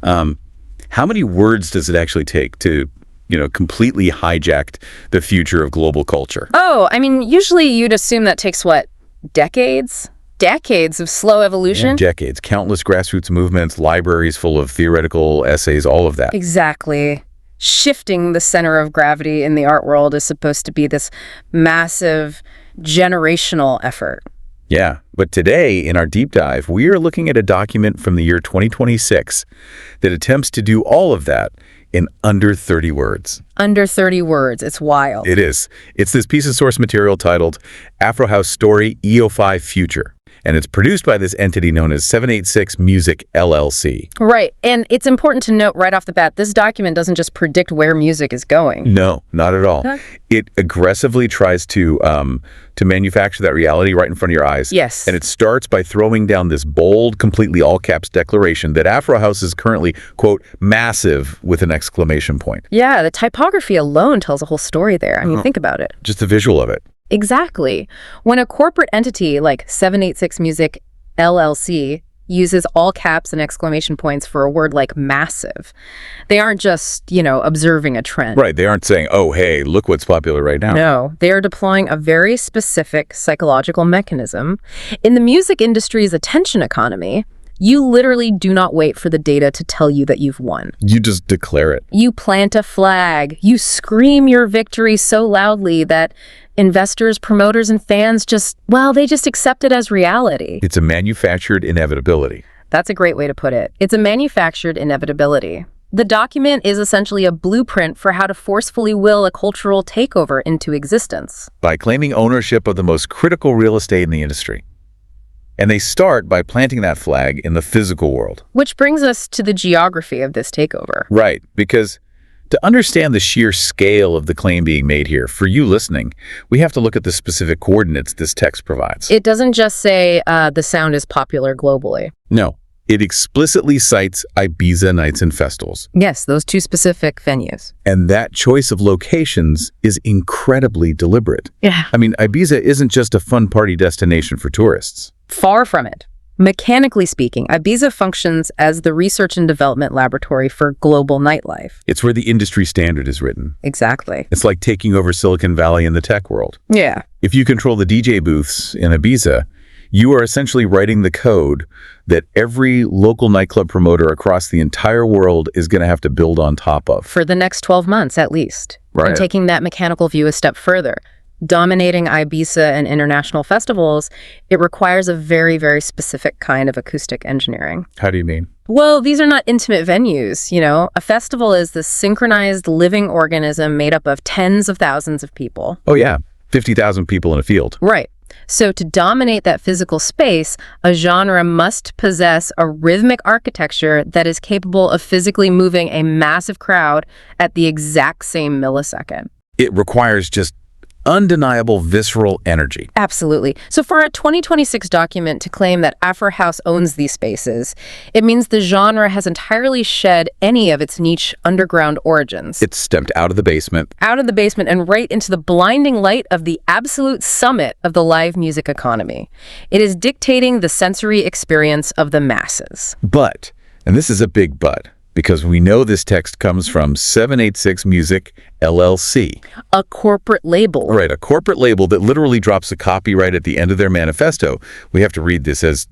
How many words does it actually take to, completely hijack the future of global culture? Oh, I mean, usually you'd assume that takes, what, decades? Decades of slow evolution? Yeah, decades. Countless grassroots movements, libraries full of theoretical essays, all of that. Exactly. Shifting the center of gravity in the art world is supposed to be this massive generational effort. Yeah, but today in our deep dive, we are looking at a document from the year 2026 that attempts to do all of that in under 30 words. Under 30 words. It's wild. It is. It's this piece of source material titled AfroHouse Story EO5 Future. And it's produced by this entity known as 786Muzik, LLC. Right. And it's important to note right off the bat, this document doesn't just predict where music is going. No, not at all. It aggressively tries to manufacture that reality right in front of your eyes. Yes. And it starts by throwing down this bold, completely all-caps declaration that AfroHouse is currently, quote, massive with an exclamation point. Yeah, the typography alone tells a whole story there. I mean, think about it. Just the visual of it. Exactly. When a corporate entity like 786Muzik, LLC uses all caps and exclamation points for a word like massive, they aren't just, observing a trend. Right. They aren't saying, oh, hey, look what's popular right now. No, they are deploying a very specific psychological mechanism. In the music industry's attention economy, you literally do not wait for the data to tell you that you've won. You just declare it. You plant a flag. You scream your victory so loudly that investors, promoters, and fans they just accept it as reality. It's a manufactured inevitability. That's a great way to put it. It's a manufactured inevitability. The document is essentially a blueprint for how to forcefully will a cultural takeover into existence. By claiming ownership of the most critical real estate in the industry. And they start by planting that flag in the physical world. Which brings us to the geography of this takeover. Right, because to understand the sheer scale of the claim being made here, for you listening, we have to look at the specific coordinates this text provides. It doesn't just say the sound is popular globally. No, it explicitly cites Ibiza nights and festivals. Yes, those two specific venues. And that choice of locations is incredibly deliberate. Yeah. I mean, Ibiza isn't just a fun party destination for tourists. Far from it. Mechanically speaking, Ibiza functions as the research and development laboratory for global nightlife. It's where the industry standard is written. Exactly. It's like taking over Silicon Valley in the tech world. Yeah. If you control the DJ booths in Ibiza, you are essentially writing the code that every local nightclub promoter across the entire world is going to have to build on top of. For the next 12 months, at least. Right. And taking that mechanical view a step further. Dominating Ibiza and international festivals, it requires a very, very specific kind of acoustic engineering. How do you mean? Well, these are not intimate venues, A festival is this synchronized living organism made up of tens of thousands of people. Oh, yeah. 50,000 people in a field. Right. So to dominate that physical space, a genre must possess a rhythmic architecture that is capable of physically moving a massive crowd at the exact same millisecond. It requires just undeniable visceral energy. Absolutely. So for a 2026 document to claim that AfroHouse owns these spaces, it means the genre has entirely shed any of its niche underground origins. It's stepped out of the basement. Out of the basement and right into the blinding light of the absolute summit of the live music economy. It is dictating the sensory experience of the masses. But, and this is a big but, because we know this text comes from 786Muzik, LLC. A corporate label. Right, a corporate label that literally drops a copyright at the end of their manifesto. We have to read this as,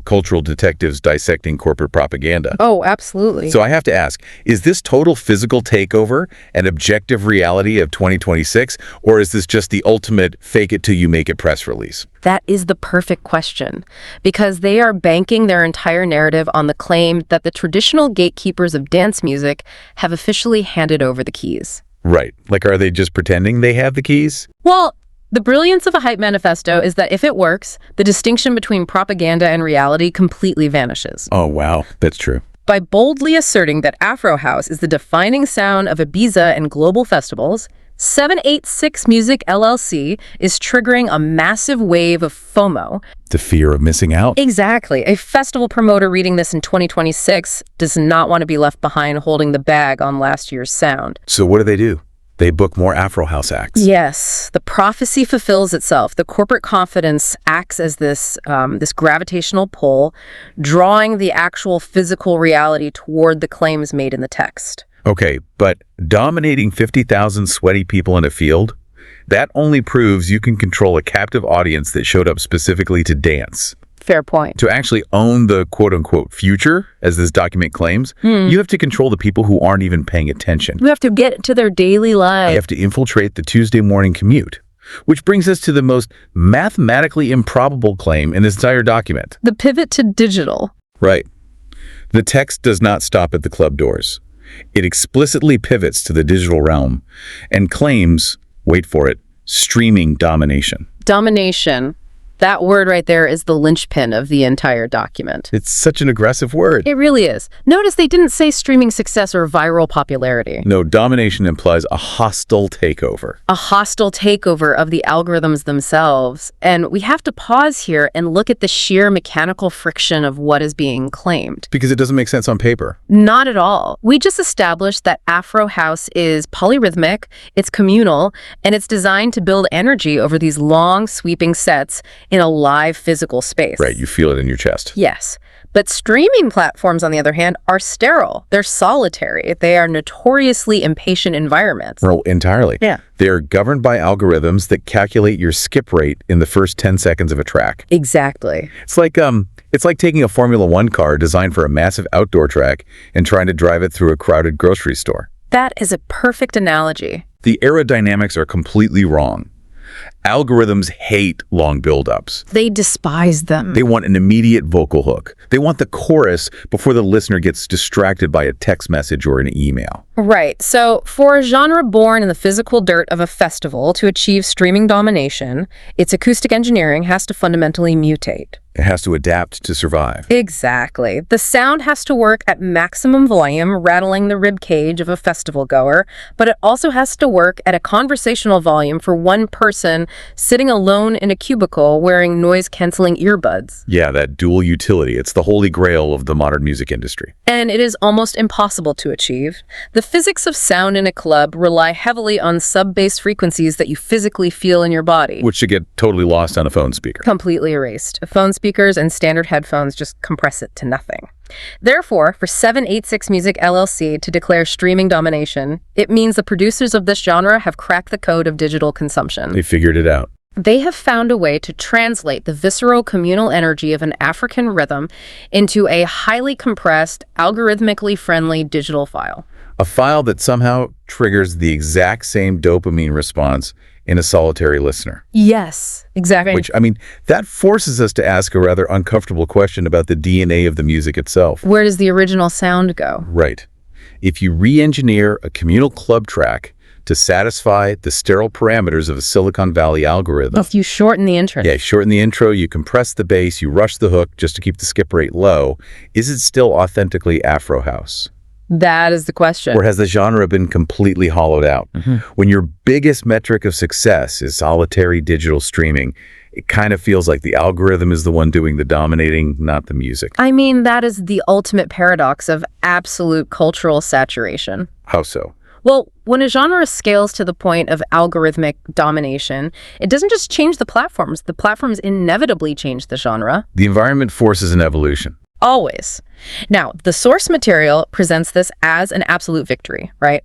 cultural detectives dissecting corporate propaganda. Oh, absolutely. So I have to ask, is this total physical takeover an objective reality of 2026, or is this just the ultimate fake it till you make it press release? That is the perfect question, because they are banking their entire narrative on the claim that the traditional gatekeepers of dance music have officially handed over the keys. Right. Like, are they just pretending they have the keys? Well, the brilliance of a hype manifesto is that if it works, the distinction between propaganda and reality completely vanishes. Oh, wow. That's true. By boldly asserting that AfroHouse is the defining sound of Ibiza and global festivals, 786Muzik LLC is triggering a massive wave of FOMO. The fear of missing out? Exactly. A festival promoter reading this in 2026 does not want to be left behind holding the bag on last year's sound. So what do? They book more AfroHouse acts. Yes, the prophecy fulfills itself. The corporate confidence acts as this gravitational pull, drawing the actual physical reality toward the claims made in the text. Okay, but dominating 50,000 sweaty people in a field, that only proves you can control a captive audience that showed up specifically to dance. Fair point. To actually own the quote-unquote future, as this document claims, you have to control the people who aren't even paying attention. You have to get to their daily lives. You have to infiltrate the Tuesday morning commute. Which brings us to the most mathematically improbable claim in this entire document. The pivot to digital. Right. The text does not stop at the club doors. It explicitly pivots to the digital realm and claims, wait for it, streaming domination. Domination. That word right there is the linchpin of the entire document. It's such an aggressive word. It really is. Notice they didn't say streaming success or viral popularity. No, domination implies a hostile takeover. A hostile takeover of the algorithms themselves. And we have to pause here and look at the sheer mechanical friction of what is being claimed. Because it doesn't make sense on paper. Not at all. We just established that Afro House is polyrhythmic, it's communal, and it's designed to build energy over these long, sweeping sets in a live physical space. Right, you feel it in your chest. Yes. But streaming platforms, on the other hand, are sterile. They're solitary. They are notoriously impatient environments. Well, entirely. Yeah. They're governed by algorithms that calculate your skip rate in the first 10 seconds of a track. Exactly. It's like taking a Formula One car designed for a massive outdoor track and trying to drive it through a crowded grocery store. That is a perfect analogy. The aerodynamics are completely wrong. Algorithms hate long build-ups. They despise them. They want an immediate vocal hook. They want the chorus before the listener gets distracted by a text message or an email. Right. So for a genre born in the physical dirt of a festival to achieve streaming domination, its acoustic engineering has to fundamentally mutate. It has to adapt to survive. Exactly. The sound has to work at maximum volume, rattling the rib cage of a festival goer, but it also has to work at a conversational volume for one person sitting alone in a cubicle wearing noise-canceling earbuds. Yeah, that dual utility. It's the holy grail of the modern music industry. And it is almost impossible to achieve. The physics of sound in a club rely heavily on sub-bass frequencies that you physically feel in your body. Which should get totally lost on a phone speaker. Completely erased. Phone speakers and standard headphones just compress it to nothing. Therefore, for 786Muzik LLC to declare streaming domination, it means the producers of this genre have cracked the code of digital consumption. They figured it out. They have found a way to translate the visceral communal energy of an African rhythm into a highly compressed, algorithmically friendly digital file. A file that somehow triggers the exact same dopamine response in a solitary listener. Yes, exactly. Which, that forces us to ask a rather uncomfortable question about the DNA of the music itself. Where does the original sound go? Right. If you re-engineer a communal club track to satisfy the sterile parameters of a Silicon Valley algorithm. If you shorten the intro. Yeah, shorten the intro, you compress the bass, you rush the hook just to keep the skip rate low. Is it still authentically Afro House? That is the question. Or has the genre been completely hollowed out? When your biggest metric of success is solitary digital streaming, it kind of feels like the algorithm is the one doing the dominating, not the music. That is the ultimate paradox of absolute cultural saturation. How so? Well, when a genre scales to the point of algorithmic domination, it doesn't just change the platforms. The platforms inevitably change the genre. The environment forces an evolution. Always. Now, the source material presents this as an absolute victory, right?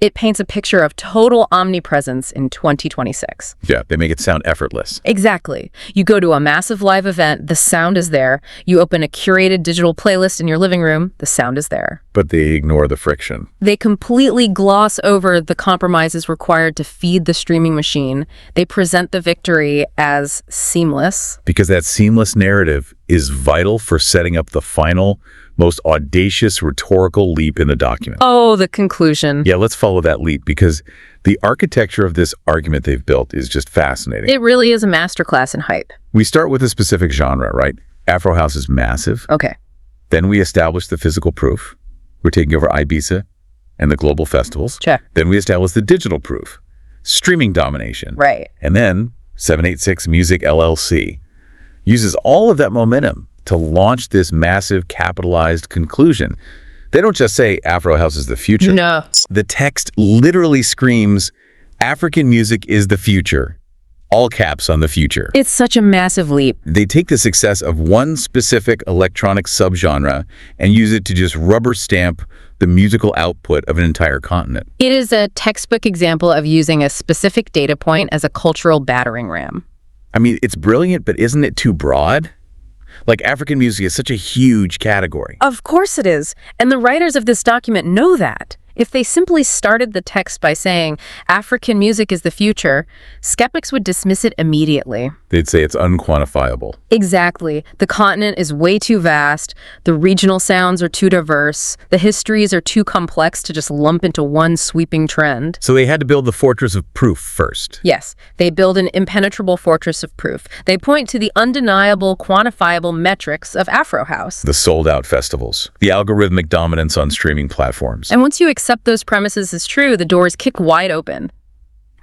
It paints a picture of total omnipresence in 2026. Yeah, they make it sound effortless. Exactly. You go to a massive live event, the sound is there. You open a curated digital playlist in your living room, the sound is there. But they ignore the friction. They completely gloss over the compromises required to feed the streaming machine. They present the victory as seamless. Because that seamless narrative is vital for setting up the final, most audacious rhetorical leap in the document. Oh, the conclusion. Yeah, let's follow that leap because the architecture of this argument they've built is just fascinating. It really is a masterclass in hype. We start with a specific genre, right? Afro House is massive. Okay. Then we establish the physical proof. We're taking over Ibiza and the global festivals. Check. Then we establish the digital proof. Streaming domination. Right. And then 786Muzik LLC uses all of that momentum to launch this massive capitalized conclusion They don't just say AfroHouse is the future. No. The text literally screams, African music is the future. All caps on the future. It's such a massive leap. They take the success of one specific electronic subgenre and use it to just rubber stamp the musical output of an entire continent. It is a textbook example of using a specific data point as a cultural battering ram. I mean, it's brilliant, but isn't it too broad? Like, African music is such a huge category. Of course it is. And the writers of this document know that. If they simply started the text by saying, African music is the future, skeptics would dismiss it immediately. They'd say it's unquantifiable. Exactly. The continent is way too vast, the regional sounds are too diverse, the histories are too complex to just lump into one sweeping trend. So they had to build the fortress of proof first. Yes, they build an impenetrable fortress of proof. They point to the undeniable, quantifiable metrics of AfroHouse. The sold-out festivals, the algorithmic dominance on streaming platforms. And once you accept those premises as true, the doors kick wide open.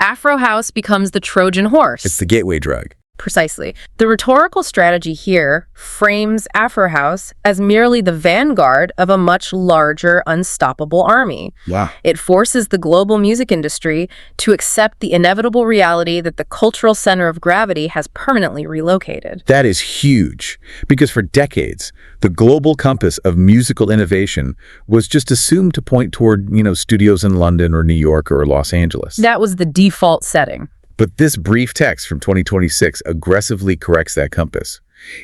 AfroHouse becomes the Trojan horse. It's the gateway drug. Precisely. The rhetorical strategy here frames AfroHouse as merely the vanguard of a much larger, unstoppable army. Wow. It forces the global music industry to accept the inevitable reality that the cultural center of gravity has permanently relocated. That is huge, because for decades, the global compass of musical innovation was just assumed to point toward, studios in London or New York or Los Angeles. That was the default setting. But this brief text from 2026 aggressively corrects that compass.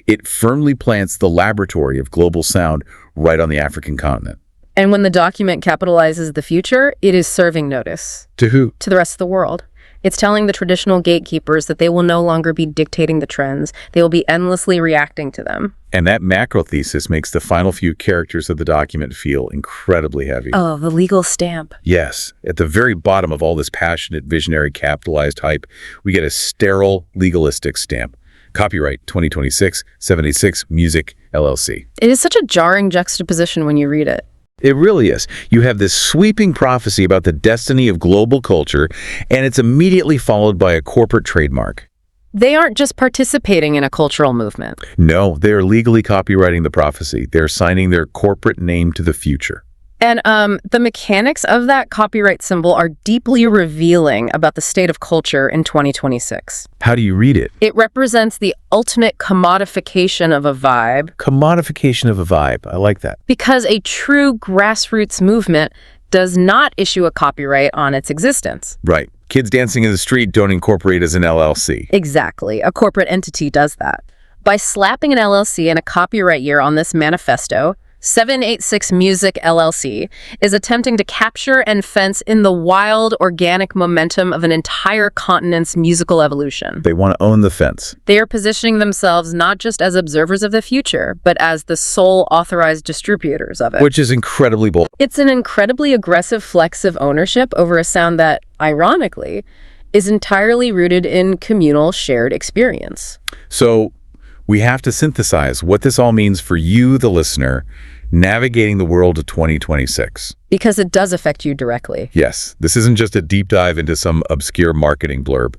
It firmly plants the laboratory of global sound right on the African continent. And when the document capitalizes the future, it is serving notice. To who? To the rest of the world. It's telling the traditional gatekeepers that they will no longer be dictating the trends. They will be endlessly reacting to them. And that macro thesis makes the final few characters of the document feel incredibly heavy. Oh, the legal stamp. Yes. At the very bottom of all this passionate, visionary, capitalized hype, we get a sterile, legalistic stamp. Copyright 2026, 786Muzik, LLC. It is such a jarring juxtaposition when you read it. It really is. You have this sweeping prophecy about the destiny of global culture, and it's immediately followed by a corporate trademark. They aren't just participating in a cultural movement. No, they are legally copywriting the prophecy. They're signing their corporate name to the future. And the mechanics of that copyright symbol are deeply revealing about the state of culture in 2026. How do you read it? It represents the ultimate commodification of a vibe. Commodification of a vibe. I like that. Because a true grassroots movement does not issue a copyright on its existence. Right. Kids dancing in the street don't incorporate as an LLC. Exactly. A corporate entity does that. By slapping an LLC and a copyright year on this manifesto, 786Muzik LLC is attempting to capture and fence in the wild, organic momentum of an entire continent's musical evolution. They want to own the fence. They are positioning themselves not just as observers of the future, but as the sole authorized distributors of it. Which is incredibly bold. It's an incredibly aggressive flex of ownership over a sound that, ironically, is entirely rooted in communal shared experience. So we have to synthesize what this all means for you, the listener, navigating the world of 2026. Because it does affect you directly. Yes, this isn't just a deep dive into some obscure marketing blurb.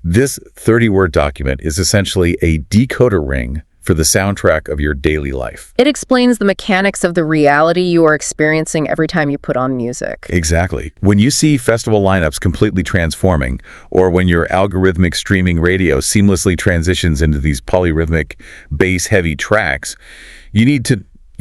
This 30-word document is essentially a decoder ring for the soundtrack of your daily life. It explains the mechanics of the reality you are experiencing every time you put on music. Exactly. When you see festival lineups completely transforming, or when your algorithmic streaming radio seamlessly transitions into these polyrhythmic, bass-heavy tracks,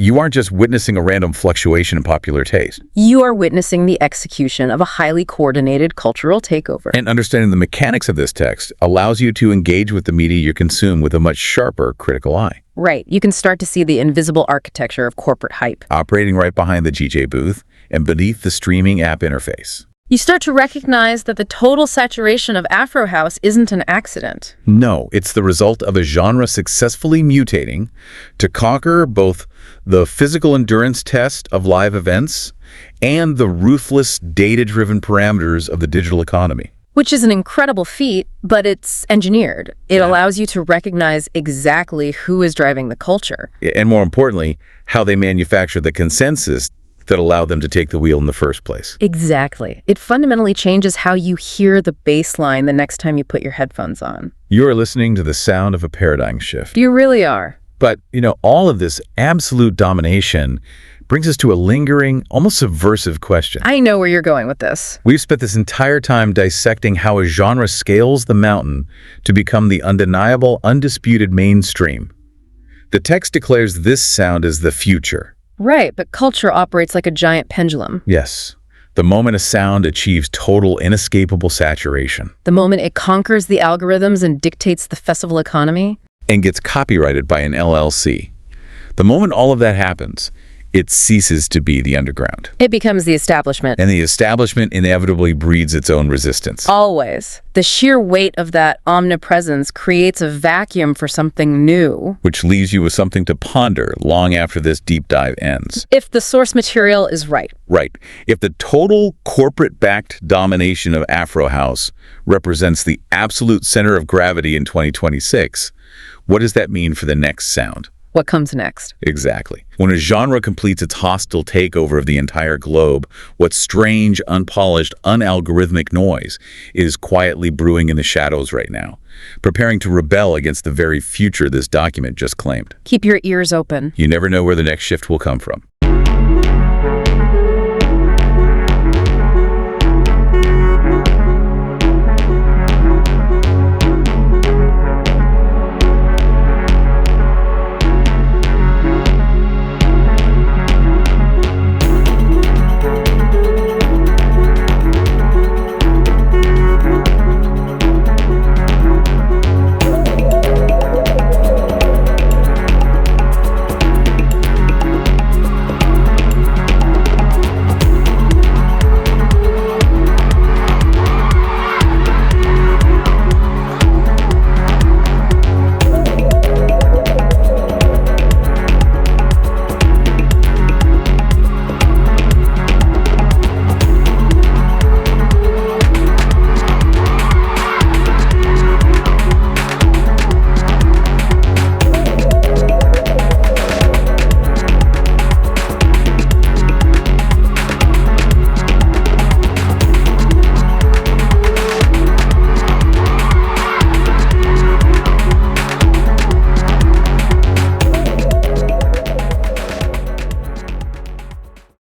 you aren't just witnessing a random fluctuation in popular taste. You are witnessing the execution of a highly coordinated cultural takeover. And understanding the mechanics of this text allows you to engage with the media you consume with a much sharper critical eye. Right. You can start to see the invisible architecture of corporate hype. Operating right behind the DJ booth and beneath the streaming app interface. You start to recognize that the total saturation of AfroHouse isn't an accident. No, it's the result of a genre successfully mutating to conquer both the physical endurance test of live events and the ruthless, data-driven parameters of the digital economy. Which is an incredible feat, but it's engineered. It allows you to recognize exactly who is driving the culture. And more importantly, how they manufacture the consensus that allow them to take the wheel in the first place. Exactly. It fundamentally changes how you hear the bass line the next time you put your headphones on. You are listening to the sound of a paradigm shift. You really are. But, all of this absolute domination brings us to a lingering, almost subversive question. I know where you're going with this. We've spent this entire time dissecting how a genre scales the mountain to become the undeniable, undisputed mainstream. The text declares this sound as the future. Right, but culture operates like a giant pendulum. Yes. The moment a sound achieves total, inescapable saturation. The moment it conquers the algorithms and dictates the festival economy. And gets copyrighted by an LLC. The moment all of that happens, it ceases to be the underground. It becomes the establishment. And the establishment inevitably breeds its own resistance. Always. The sheer weight of that omnipresence creates a vacuum for something new. Which leaves you with something to ponder long after this deep dive ends. If the source material is right. Right. If the total corporate-backed domination of Afro House represents the absolute center of gravity in 2026, what does that mean for the next sound? What comes next? Exactly. When a genre completes its hostile takeover of the entire globe, what strange, unpolished, unalgorithmic noise is quietly brewing in the shadows right now, preparing to rebel against the very future this document just claimed? Keep your ears open. You never know where the next shift will come from.